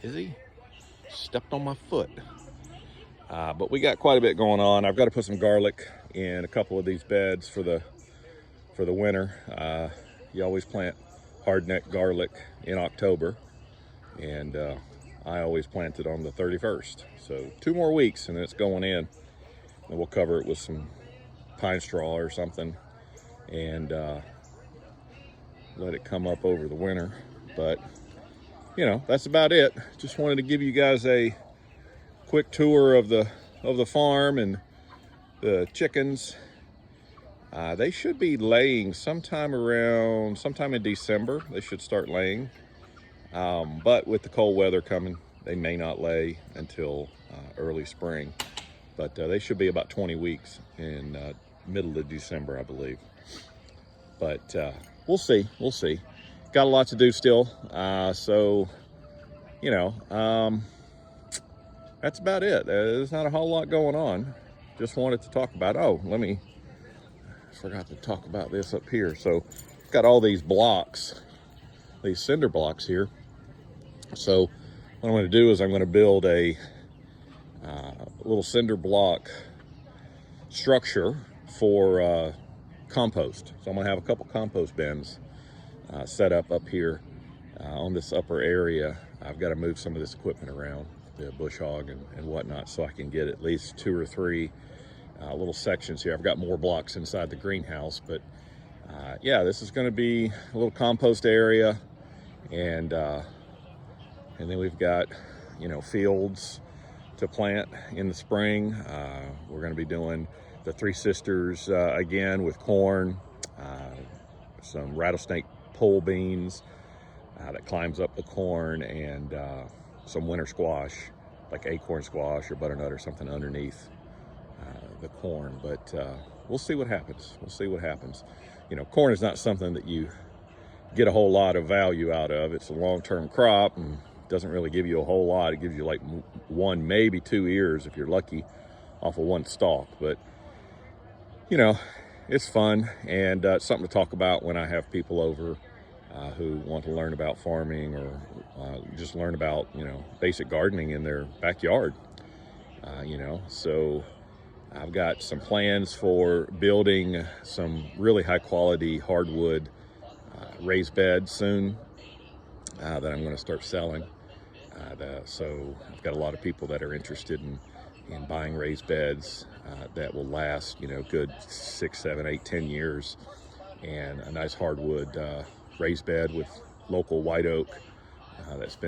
Izzy stepped on my foot. But we got quite a bit going on. I've got to put some garlic in a couple of these beds for the winter. You always plant hardneck garlic in October, and I always plant it on the 31st. So 2 more weeks and it's going in. And we'll cover it with some pine straw or something, and let it come up over the winter. But you know, that's about it. Just wanted to give you guys a quick tour of the farm and the chickens. They should be laying sometime in December. They should start laying, but with the cold weather coming, they may not lay until early spring. But they should be about 20 weeks in middle of December, I believe. But we'll see. Got a lot to do still. So, you know, that's about it. There's not a whole lot going on. Just wanted to talk about, forgot to talk about this up here. So got all these blocks, these cinder blocks here. So what I'm going to do is I'm going to build a little cinder block structure for compost. So I'm going to have a couple compost bins set up here on this upper area. I've got to move some of this equipment around, the bush hog and whatnot, so I can get at least 2 or 3 little sections here. I've got more blocks inside the greenhouse, but yeah, this is going to be a little compost area, and then we've got, you know, fields to plant in the spring. We're going to be doing the Three Sisters again with corn, some rattlesnake pole beans that climbs up the corn, and some winter squash, like acorn squash or butternut or something underneath the corn. But we'll see what happens. You know, corn is not something that you get a whole lot of value out of. It's a long-term crop and doesn't really give you a whole lot. It gives you like 1, maybe 2 ears if you're lucky off of 1 stalk. But you know, it's fun, and it's something to talk about when I have people over who want to learn about farming, or just learn about, you know, basic gardening in their backyard. You know, so I've got some plans for building some really high quality hardwood raised beds soon that I'm going to start selling. So I've got a lot of people that are interested in buying raised beds that will last, you know, good 6, 7, 8, 10 years, and a nice hardwood raised bed with local white oak that's been